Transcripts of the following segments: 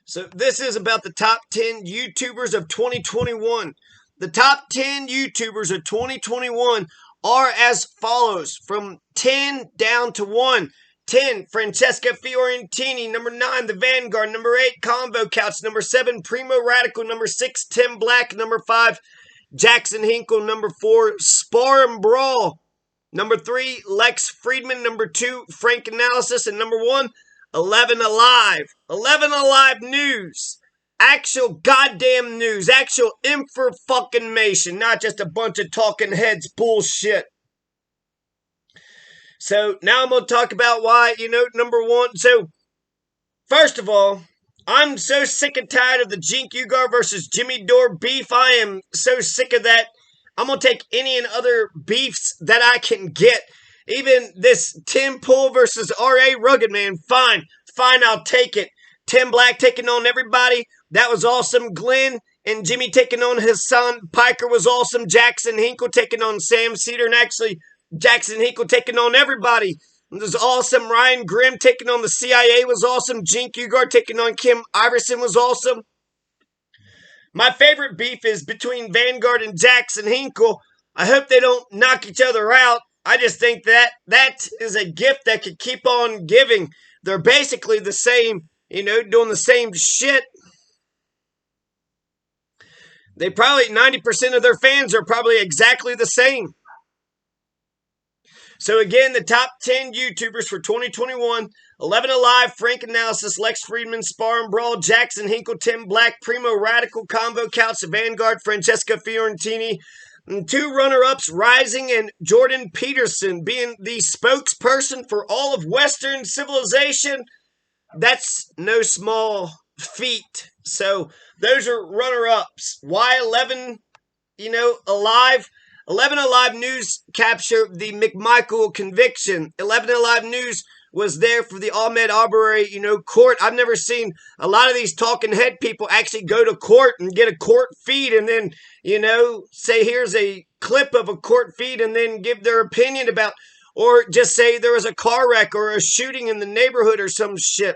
So this is about the top 10 YouTubers of 2021. The top 10 YouTubers of 2021 are as follows, from 10 down to 1. 10, Francesca Fiorentini. Number 9, The Vanguard. Number 8, Combo Couch. Number 7, Primo Radical. Number 6, Tim Black. Number 5, Jackson Hinkle. Number 4, Spar Brawl. Number 3, Lex Fridman. Number 2, Franc Analysis. And number 1, 11Alive. 11Alive news. Actual goddamn news. Actual information. Not just a bunch of talking heads bullshit. So now I'm going to talk about why, number 1. So, first of all, I'm so sick and tired of the Jink Ugar versus Jimmy Dore beef. I am so sick of that. I'm going to take any and other beefs that I can get. Even this Tim Pool versus R.A. Rugged Man. Fine, I'll take it. Tim Black taking on everybody. That was awesome. Glenn and Jimmy taking on his son Piker was awesome. Jackson Hinkle taking on Sam Cedar. And actually, Jackson Hinkle taking on everybody. It was awesome. Ryan Grimm taking on the CIA was awesome. Jink Ugar taking on Kim Iverson was awesome. My favorite beef is between Vanguard and Jackson Hinkle. I hope they don't knock each other out. I just think that is a gift that could keep on giving. They're basically the same, doing the same shit. They probably, 90% of their fans are probably exactly the same. So again, the top 10 YouTubers for 2021, 11Alive, Franc Analysis, Lex Fridman, Spar Brawl, Jackson Hinkle, Tim Black, Primo Radical, Combo Couch, Vanguard, Francesca Fiorentini. And 2 runner-ups, Rising and Jordan Peterson, being the spokesperson for all of Western civilization. That's no small feat. So those are runner-ups. Why 11, Alive? 11Alive News captured the McMichael conviction. 11Alive News was there for the Ahmed Arbery, court. I've never seen a lot of these talking head people actually go to court and get a court feed and then, say here's a clip of a court feed and then give their opinion about, or just say there was a car wreck or a shooting in the neighborhood or some shit.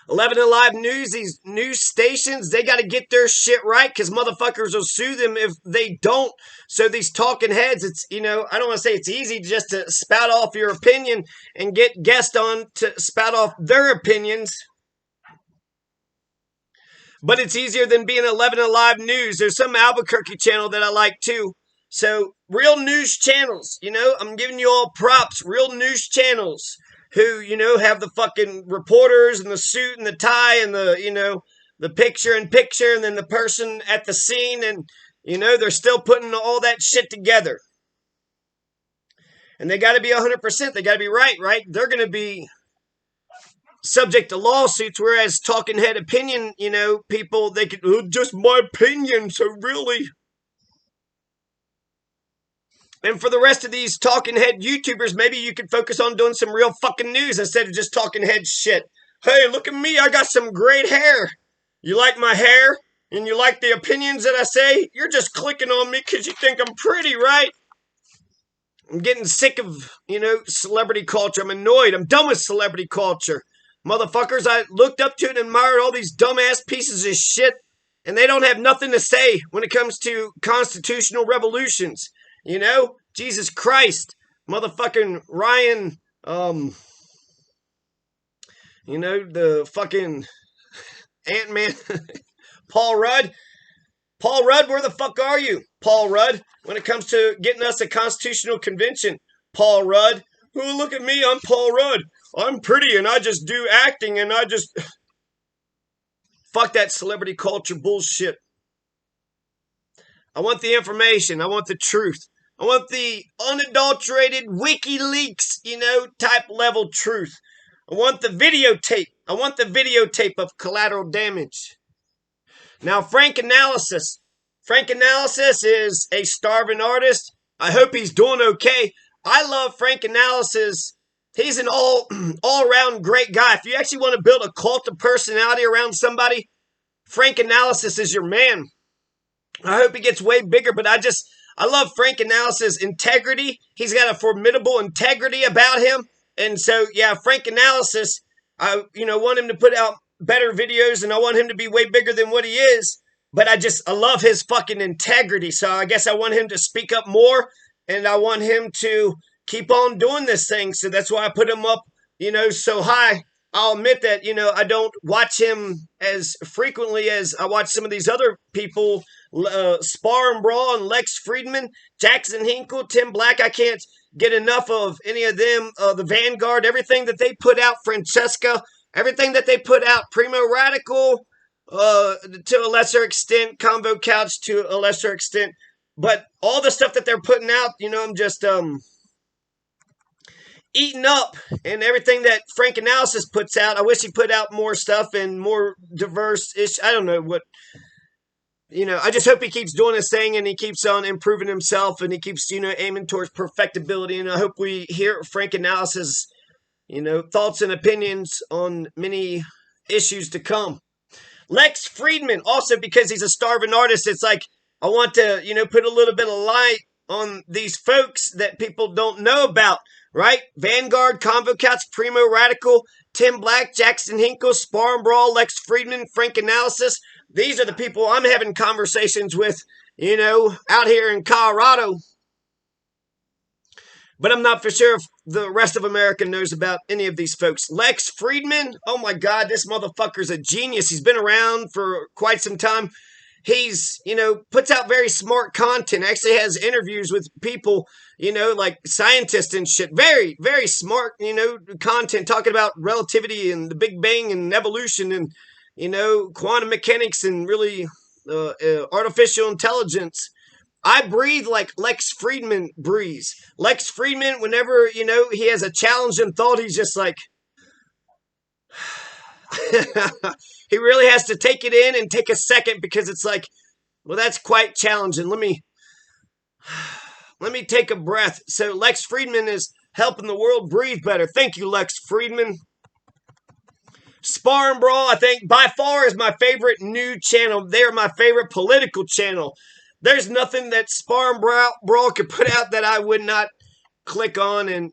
11Alive News, these news stations, they got to get their shit right because motherfuckers will sue them if they don't. So these talking heads, it's, I don't want to say it's easy just to spout off your opinion and get guests on to spout off their opinions. But it's easier than being 11Alive News. There's some Albuquerque channel that I like too. So real news channels, I'm giving you all props. Real news channels who, have the fucking reporters and the suit and the tie and the, the picture and then the person at the scene and, they're still putting all that shit together. And they got to be 100%. They got to be right? They're going to be subject to lawsuits, whereas talking head opinion, people, they could, just my opinion, so really. And for the rest of these talking head YouTubers, maybe you could focus on doing some real fucking news instead of just talking head shit. Hey, look at me. I got some great hair. You like my hair? And you like the opinions that I say? You're just clicking on me because you think I'm pretty, right? I'm getting sick of, celebrity culture. I'm annoyed. I'm done with celebrity culture. Motherfuckers, I looked up to and admired all these dumbass pieces of shit, and they don't have nothing to say when it comes to constitutional revolutions. Jesus Christ, motherfucking Ryan, the fucking Ant-Man, Paul Rudd, where the fuck are you, Paul Rudd, when it comes to getting us a constitutional convention, Paul Rudd? Oh, look at me, I'm Paul Rudd, I'm pretty and I just do acting and I just, fuck that celebrity culture bullshit. I want the information. I want the truth. I want the unadulterated WikiLeaks, type level truth. I want the videotape. I want the videotape of collateral damage. Now, Franc Analysis. Franc Analysis is a starving artist. I hope he's doing okay. I love Franc Analysis. He's an all-around great guy. If you actually want to build a cult of personality around somebody, Franc Analysis is your man. I hope he gets way bigger, but I love Franc Analysis' integrity. He's got a formidable integrity about him. And so, yeah, Franc Analysis, I want him to put out better videos and I want him to be way bigger than what he is. But I love his fucking integrity. So I guess I want him to speak up more and I want him to keep on doing this thing. So that's why I put him up, so high. I'll admit that, I don't watch him as frequently as I watch some of these other people, Spar and Brawl and Lex Fridman, Jackson Hinkle, Tim Black. I can't get enough of any of them. The Vanguard, everything that they put out, Francesca, everything that they put out, Primo Radical, to a lesser extent, Convo Couch to a lesser extent. But all the stuff that they're putting out, I'm just eating up, and everything that Franc Analysis puts out. I wish he put out more stuff and more diverse-ish. I don't know what, I just hope he keeps doing his thing and he keeps on improving himself and he keeps, aiming towards perfectibility. And I hope we hear Franc Analysis, thoughts and opinions on many issues to come. Lex Fridman, also because he's a starving artist, it's like I want to, put a little bit of light on these folks that people don't know about, right? Vanguard, Convo Couch, Primo Radical, Tim Black, Jackson Hinkle, Spar Brawl, Lex Fridman, Franc Analysis. These are the people I'm having conversations with, out here in Colorado. But I'm not for sure if the rest of America knows about any of these folks. Lex Fridman, oh my God, this motherfucker's a genius. He's been around for quite some time. He's, puts out very smart content, actually has interviews with people, like scientists and shit. Very, very smart, content, talking about relativity and the Big Bang and evolution and, quantum mechanics and really artificial intelligence. I breathe like Lex Fridman breathes. Lex Fridman, whenever, he has a challenging thought, he's just like, he really has to take it in and take a second because it's like, well, that's quite challenging. Let me take a breath. So Lex Fridman is helping the world breathe better. Thank you, Lex Fridman. Spar and Brawl, I think, by far is my favorite new channel. They're my favorite political channel. There's nothing that Spar and Brawl could put out that I would not click on and,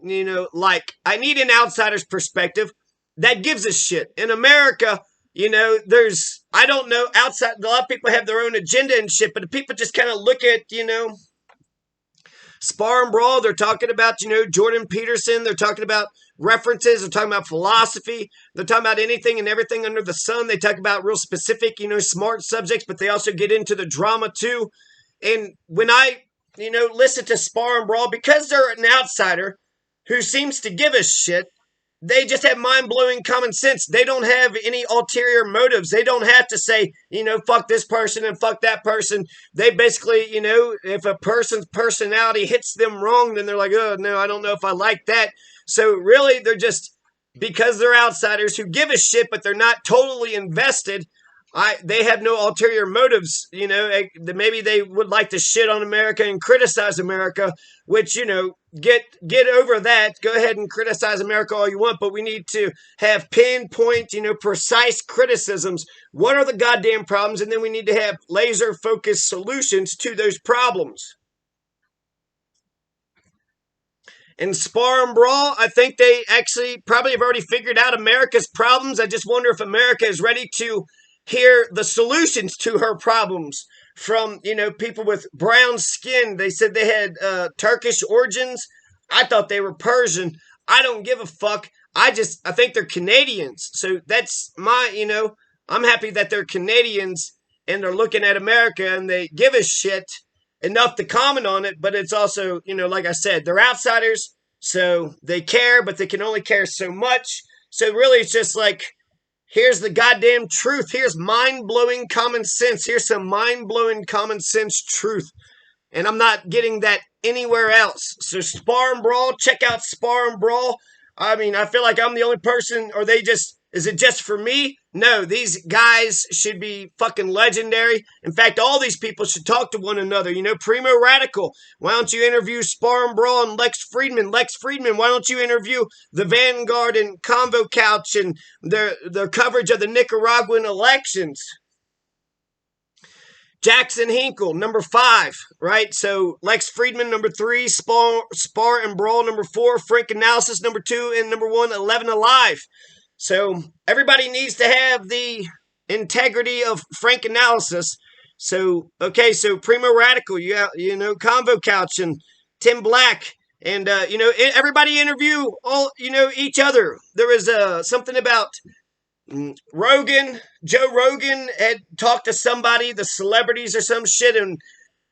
like. I need an outsider's perspective that gives a shit. In America, I don't know, outside, a lot of people have their own agenda and shit, but people just kind of look at, Spar and Brawl, they're talking about, Jordan Peterson, they're talking about references, they're talking about philosophy, they're talking about anything and everything under the sun. They talk about real specific, smart subjects, but they also get into the drama too. And when I, listen to Spar and Brawl, because they're an outsider who seems to give a shit, they just have mind-blowing common sense. They don't have any ulterior motives. They don't have to say, fuck this person and fuck that person. They basically, if a person's personality hits them wrong, then they're like, oh, no, I don't know if I like that. So really, they're just, because they're outsiders who give a shit, but they're not totally invested, they have no ulterior motives. Maybe they would like to shit on America and criticize America, which, get over that. Go ahead and criticize America all you want, but we need to have pinpoint, precise criticisms. What are the goddamn problems? And then we need to have laser focused solutions to those problems. And Spar and Brawl, I think they actually probably have already figured out America's problems. I just wonder if America is ready to hear the solutions to her problems from, people with brown skin. They said they had Turkish origins. I thought they were Persian. I don't give a fuck. I think they're Canadians. So that's my, I'm happy that they're Canadians and they're looking at America and they give a shit enough to comment on it. But it's also, like I said, they're outsiders. So they care, but they can only care so much. So really it's just like, here's the goddamn truth. Here's mind-blowing common sense. Here's some mind-blowing common sense truth. And I'm not getting that anywhere else. So Spar and Brawl, check out Spar and Brawl. I mean, I feel like I'm the only person, or is it just for me? No, these guys should be fucking legendary. In fact, all these people should talk to one another. Primo Radical, why don't you interview Spar and Brawl and Lex Fridman? Lex Fridman, why don't you interview the Vanguard and Convo Couch and their coverage of the Nicaraguan elections? Jackson Hinkle, number 5, right? So Lex Fridman, number 3, Spar and Brawl, number 4, Franc Analysis, number 2, and number 1, 11Alive. So everybody needs to have the integrity of Franc Analysis. So okay, so Primo Radical, Convo Couch and Tim Black, and everybody interview all each other. There was something about Joe Rogan had talked to somebody, the celebrities or some shit, and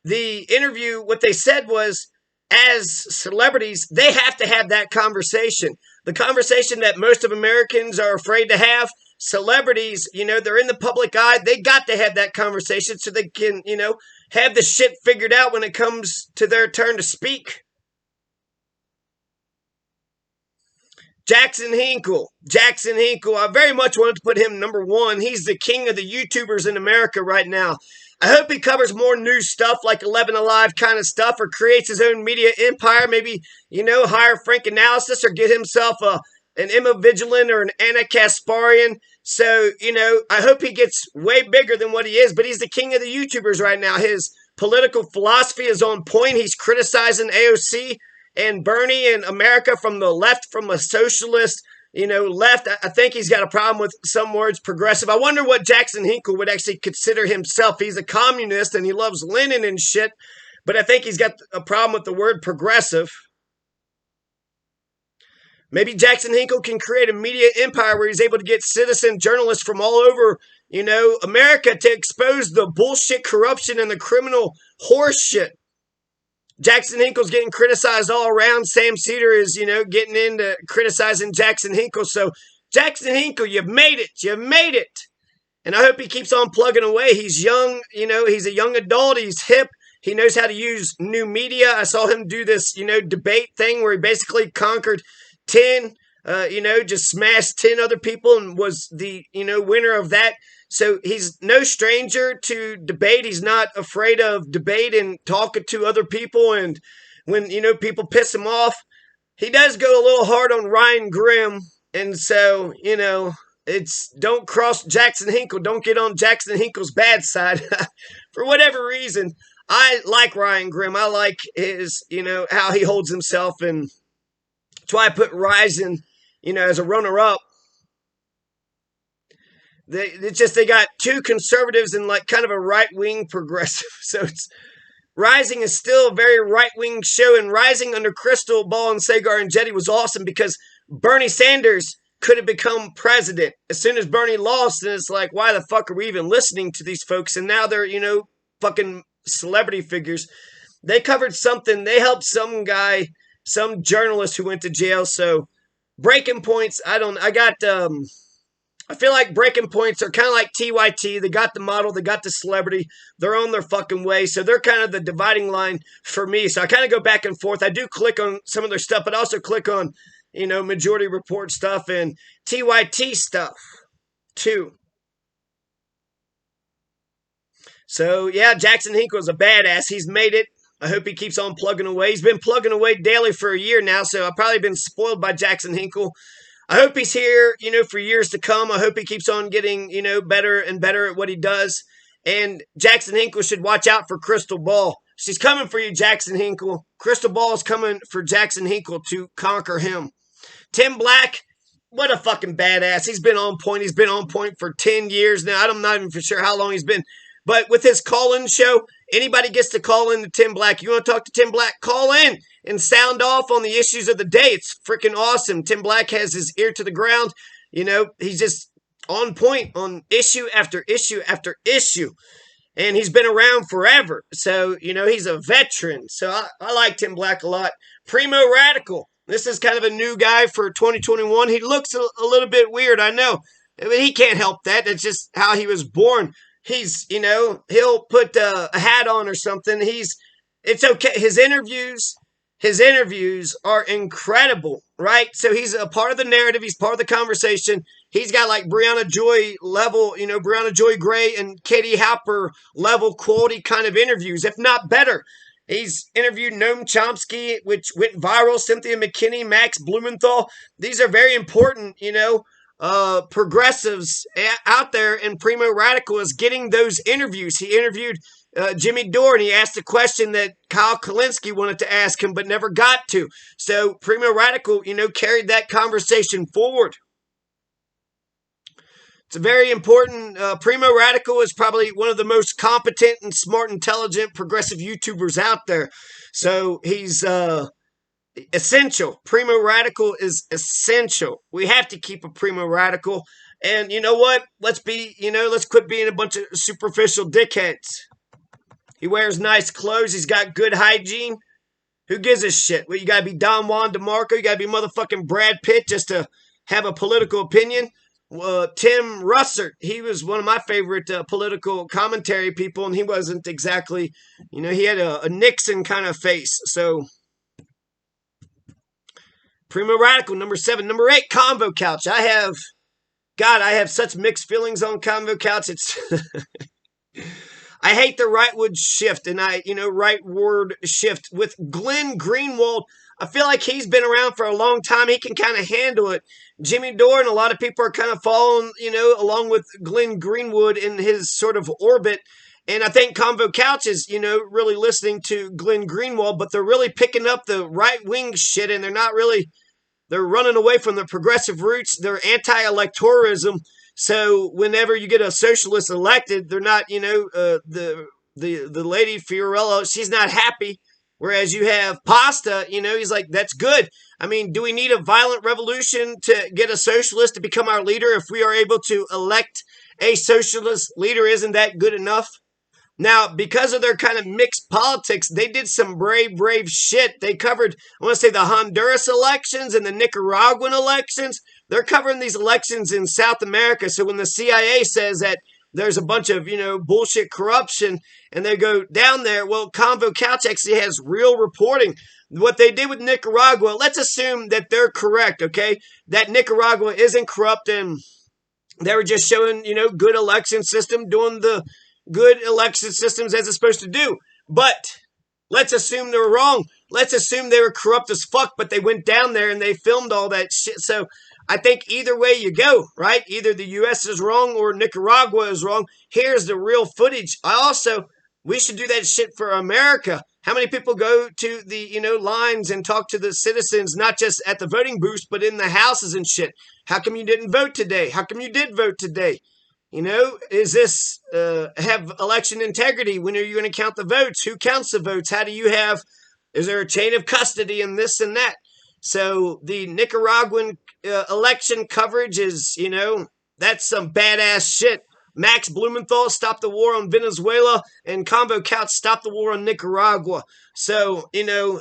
the interview, what they said was, as celebrities, they have to have that conversation. The conversation that most of Americans are afraid to have. Celebrities, they're in the public eye. They got to have that conversation so they can, have the shit figured out when it comes to their turn to speak. Jackson Hinkle. I very much wanted to put him number one. He's the king of the YouTubers in America right now. I hope he covers more new stuff like 11Alive kind of stuff, or creates his own media empire. Maybe, hire Franc Analysis or get himself an Emma Vigilant or an Anna Kasparian. So, I hope he gets way bigger than what he is, but he's the king of the YouTubers right now. His political philosophy is on point. He's criticizing AOC and Bernie and America from the left, from a socialist, left. I think he's got a problem with some words, progressive. I wonder what Jackson Hinkle would actually consider himself. He's a communist and he loves Lenin and shit, but I think he's got a problem with the word progressive. Maybe Jackson Hinkle can create a media empire where he's able to get citizen journalists from all over, America to expose the bullshit, corruption, and the criminal horse shit. Jackson Hinkle's getting criticized all around. Sam Cedar is, getting into criticizing Jackson Hinkle. So, Jackson Hinkle, you've made it. You've made it. And I hope he keeps on plugging away. He's young, he's a young adult. He's hip. He knows how to use new media. I saw him do this, debate thing where he basically conquered 10, just smashed 10 other people and was the, winner of that. So he's no stranger to debate. He's not afraid of debate and talking to other people. And when, people piss him off, he does go a little hard on Ryan Grimm. And so, it's don't cross Jackson Hinkle. Don't get on Jackson Hinkle's bad side. For whatever reason, I like Ryan Grimm. I like his, how he holds himself. And that's why I put Ryzen, as a runner-up. They got two conservatives and like kind of a right-wing progressive. So it's Rising is still a very right-wing show, and Rising under Crystal Ball and Sagar and Jetty was awesome because Bernie Sanders could have become president. As soon as Bernie lost, and it's like, why the fuck are we even listening to these folks? And now they're, fucking celebrity figures. They covered something. They helped some guy, some journalist who went to jail. So breaking points, I feel like breaking points are kind of like TYT. They got the model, they got the celebrity, they're on their fucking way. So they're kind of the dividing line for me. So I kind of go back and forth. I do click on some of their stuff, but I also click on, Majority Report stuff and TYT stuff too. So yeah, Jackson Hinkle is a badass. He's made it. I hope he keeps on plugging away. He's been plugging away daily for a year now, so I've probably been spoiled by Jackson Hinkle. I hope he's here, for years to come. I hope he keeps on getting, better and better at what he does. And Jackson Hinkle should watch out for Crystal Ball. She's coming for you, Jackson Hinkle. Crystal Ball is coming for Jackson Hinkle to conquer him. Tim Black, what a fucking badass. He's been on point. He's been on point for 10 years now. I'm not even for sure how long he's been. But with his call-in show, anybody gets to call in to Tim Black. You want to talk to Tim Black? Call in and sound off on the issues of the day. It's freaking awesome. Tim Black has his ear to the ground. He's just on point on issue after issue after issue. And he's been around forever. So, he's a veteran. So I like Tim Black a lot. Primo Radical. This is kind of a new guy for 2021. He looks a little bit weird, I know. I mean, he can't help that. That's just how he was born. He's, he'll put a hat on or something. It's okay. His interviews are incredible, right? So he's a part of the narrative. He's part of the conversation. He's got like Brianna Joy level, Brianna Joy Gray and Katie Hopper level quality kind of interviews, if not better. He's interviewed Noam Chomsky, which went viral, Cynthia McKinney, Max Blumenthal. These are very important, progressives out there, and Primo Radical is getting those interviews. He interviewed Jimmy Dore, and he asked a question that Kyle Kalinske wanted to ask him but never got to. So Primo Radical, carried that conversation forward. It's a very important. Primo Radical is probably one of the most competent and smart, intelligent, progressive YouTubers out there. So he's essential. Primo Radical is essential. We have to keep a Primo Radical. And you know what? Let's quit being a bunch of superficial dickheads. He wears nice clothes. He's got good hygiene. Who gives a shit? Well, you gotta be Don Juan DeMarco. You gotta be motherfucking Brad Pitt just to have a political opinion. Tim Russert, he was one of my favorite political commentary people, and he wasn't exactly, he had a Nixon kind of face. So, Primo Radical, number 7. Number 8, Convo Couch. I have such mixed feelings on Convo Couch. It's I hate the rightward shift, and rightward shift with Glenn Greenwald. I feel like he's been around for a long time. He can kind of handle it. Jimmy Dore and a lot of people are kind of following, along with Glenn Greenwood in his sort of orbit. And I think Convo Couch is, really listening to Glenn Greenwald, but they're really picking up the right-wing shit, and they're running away from the progressive roots. They're anti-electoralism. So whenever you get a socialist elected, they're not, the lady Fiorello, she's not happy. Whereas you have Pasta, he's like, that's good. I mean, do we need a violent revolution to get a socialist to become our leader? If we are able to elect a socialist leader, isn't that good enough? Now, because of their kind of mixed politics, they did some brave shit. They covered, I want to say, the Honduras elections and the Nicaraguan elections. They're covering these elections in South America. So when the CIA says that there's a bunch of, bullshit corruption and they go down there, well, Convo Couch actually has real reporting. What they did with Nicaragua, let's assume that they're correct, okay? That Nicaragua isn't corrupt and they were just showing, good election system, doing the good election systems as it's supposed to do. But let's assume they're wrong. Let's assume they were corrupt as fuck, but they went down there and they filmed all that shit. So I think either way you go, right? Either the U.S. is wrong or Nicaragua is wrong. Here's the real footage. We should do that shit for America. How many people go to the, lines and talk to the citizens, not just at the voting booths, but in the houses and shit? How come you didn't vote today? How come you did vote today? Is this, have election integrity? When are you going to count the votes? Who counts the votes? Is there a chain of custody and this and that? So the Nicaraguan election coverage is, that's some badass shit. Max Blumenthal stopped the war on Venezuela, and Convo Couch stopped the war on Nicaragua. So,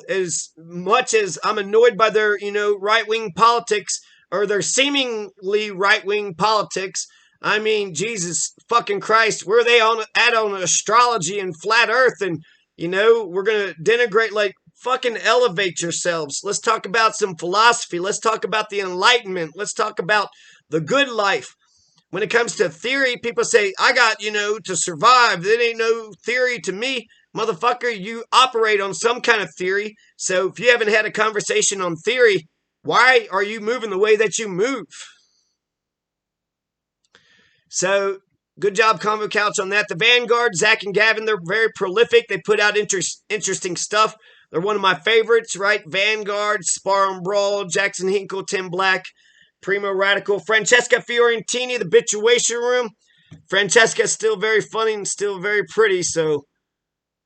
as much as I'm annoyed by their, right-wing politics, or their seemingly right-wing politics, I mean, Jesus fucking Christ, where are they on astrology and flat earth? And, we're going to denigrate, like, fucking elevate yourselves. Let's talk about some philosophy. Let's talk about the Enlightenment. Let's talk about the good life. When it comes to theory, people say, I got, to survive. There ain't no theory to me. Motherfucker, you operate on some kind of theory. So if you haven't had a conversation on theory, why are you moving the way that you move? So good job, Convo Couch, on that. The Vanguard, Zach and Gavin, they're very prolific. They put out interesting stuff. They're one of my favorites, right? Vanguard, Spar Brawl, Jackson Hinkle, Tim Black, Primo Radical, Francesca Fiorentini, the Bitchuation Room. Francesca's still very funny and still very pretty, so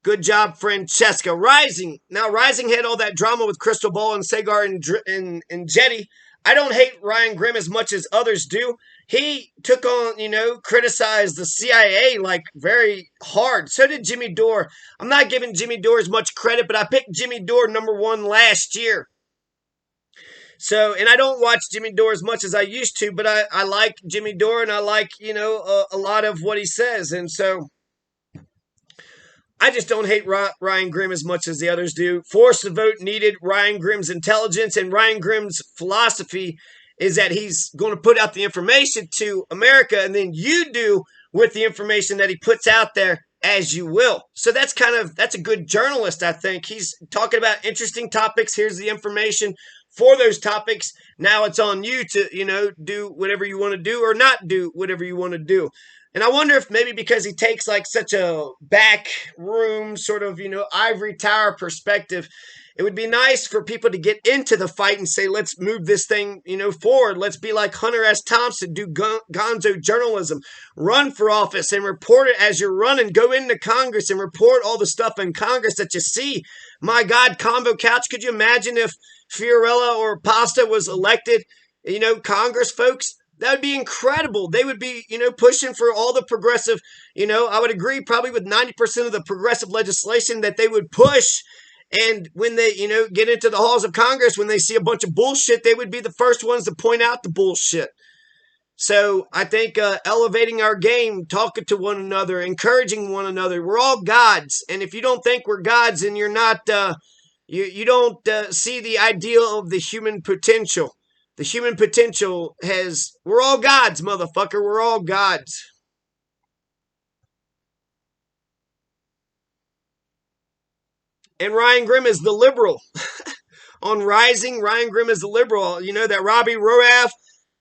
good job, Francesca. Rising. Now, Rising had all that drama with Crystal Ball and Sagar and Jetty. I don't hate Ryan Grimm as much as others do. He took on, criticized the CIA like very hard. So did Jimmy Dore. I'm not giving Jimmy Dore as much credit, but I picked Jimmy Dore number 1 last year. So, and I don't watch Jimmy Dore as much as I used to, but I like Jimmy Dore and I like, a lot of what he says. And so I just don't hate Ryan Grimm as much as the others do. Force the vote needed. Ryan Grimm's intelligence and Ryan Grimm's philosophy is that he's going to put out the information to America and then you do with the information that he puts out there as you will. So that's a good journalist, I think. He's talking about interesting topics. Here's the information for those topics. Now it's on you to, do whatever you want to do or not do whatever you want to do. And I wonder if maybe because he takes like such a back room sort of, ivory tower perspective, It would be nice for people to get into the fight and say, let's move this thing, forward. Let's be like Hunter S. Thompson, do gonzo journalism, run for office and report it as you're running. Go into Congress and report all the stuff in Congress that you see. My God, Combo Couch, could you imagine if Fiorella or Pasta was elected, Congress folks? That would be incredible. They would be, pushing for all the progressive, I would agree probably with 90% of the progressive legislation that they would push. And when they, get into the halls of Congress, when they see a bunch of bullshit, they would be the first ones to point out the bullshit. So I think elevating our game, talking to one another, encouraging one another. We're all gods. And if you don't think we're gods and you're not, you don't see the ideal of the human potential. The human potential we're all gods, motherfucker. We're all gods. And Ryan Grimm is the liberal. On Rising, Ryan Grimm is the liberal. That Robbie Roaff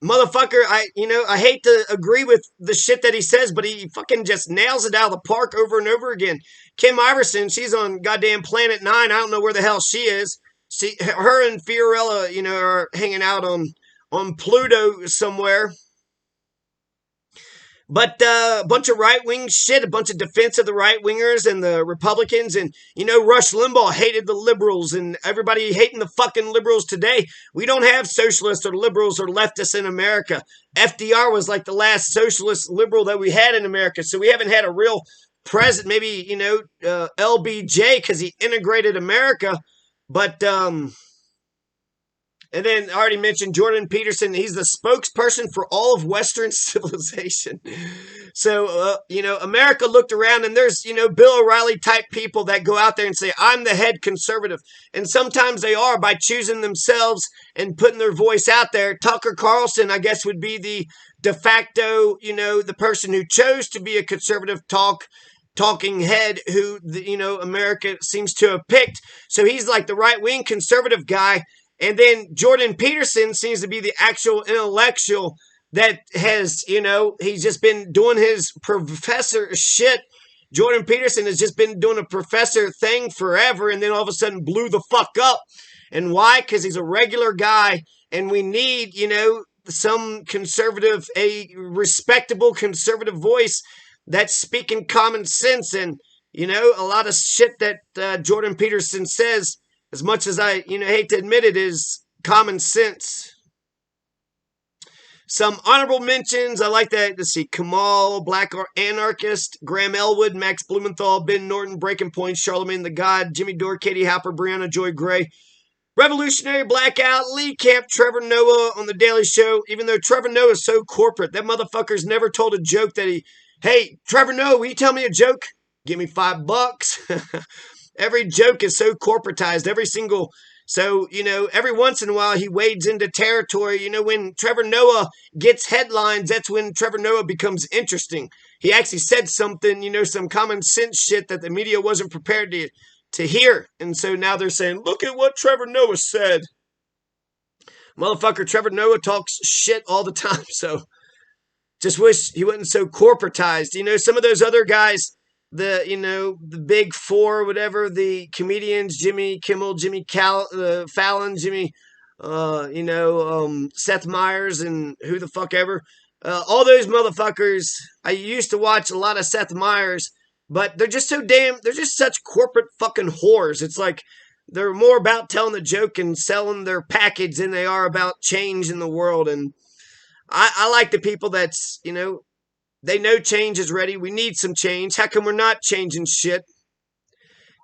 motherfucker, I hate to agree with the shit that he says, but he fucking just nails it out of the park over and over again. Kim Iverson, she's on goddamn Planet 9. I don't know where the hell she is. Her and Fiorella, are hanging out on Pluto somewhere. But a bunch of right-wing shit, a bunch of defense of the right-wingers and the Republicans. And, Rush Limbaugh hated the liberals and everybody hating the fucking liberals today. We don't have socialists or liberals or leftists in America. FDR was like the last socialist liberal that we had in America. So we haven't had a real president, maybe, LBJ because he integrated America. But, and then I already mentioned Jordan Peterson. He's the spokesperson for all of Western civilization. So, America looked around and there's, Bill O'Reilly type people that go out there and say, I'm the head conservative. And sometimes they are by choosing themselves and putting their voice out there. Tucker Carlson, I guess, would be the de facto, the person who chose to be a conservative talking head who, America seems to have picked. So he's like the right-wing conservative guy. And then Jordan Peterson seems to be the actual intellectual that has, he's just been doing his professor shit. Jordan Peterson has just been doing a professor thing forever and then all of a sudden blew the fuck up. And why? Because he's a regular guy and we need, some conservative, a respectable conservative voice that's speaking common sense. And, a lot of shit that Jordan Peterson says, as much as I, hate to admit it, is common sense. Some honorable mentions. I like that. Let's see. Kamal, Black Anarchist, Graham Elwood, Max Blumenthal, Ben Norton, Breaking Point, Charlemagne the God, Jimmy Dore, Katie Hopper, Brianna Joy Gray, Revolutionary Blackout, Lee Camp, Trevor Noah on The Daily Show. Even though Trevor Noah is so corporate, that motherfucker's never told a joke that hey, Trevor Noah, will you tell me a joke? Give me $5. Every joke is so corporatized, so, every once in a while he wades into territory. When Trevor Noah gets headlines, that's when Trevor Noah becomes interesting. He actually said something, some common sense shit that the media wasn't prepared to hear. And so now they're saying, look at what Trevor Noah said. Motherfucker, Trevor Noah talks shit all the time, so just wish he wasn't so corporatized. Some of those other guys, the big four, whatever, the comedians, Jimmy Kimmel, Jimmy Fallon, Jimmy, Seth Meyers, and who the fuck ever. All those motherfuckers, I used to watch a lot of Seth Meyers, but they're just they're just such corporate fucking whores. It's like they're more about telling the joke and selling their package than they are about change in the world. And I like the people that's, they know change is ready. We need some change. How come we're not changing shit?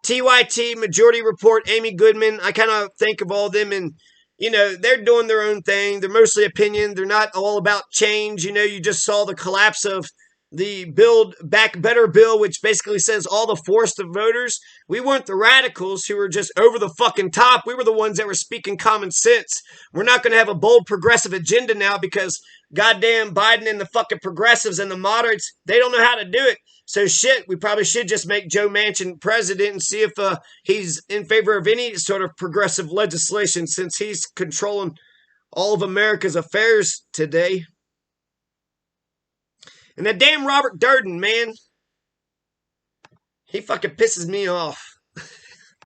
TYT, Majority Report, Amy Goodman. I kind of think of all them and, they're doing their own thing. They're mostly opinion. They're not all about change. You just saw the collapse of the Build Back Better bill, which basically says all the forced voters. We weren't the radicals who were just over the fucking top. We were the ones that were speaking common sense. We're not going to have a bold progressive agenda now because goddamn Biden and the fucking progressives and the moderates, they don't know how to do it. So shit, we probably should just make Joe Manchin president and see if he's in favor of any sort of progressive legislation since he's controlling all of America's affairs today. And that damn Robert Durden, man, he fucking pisses me off.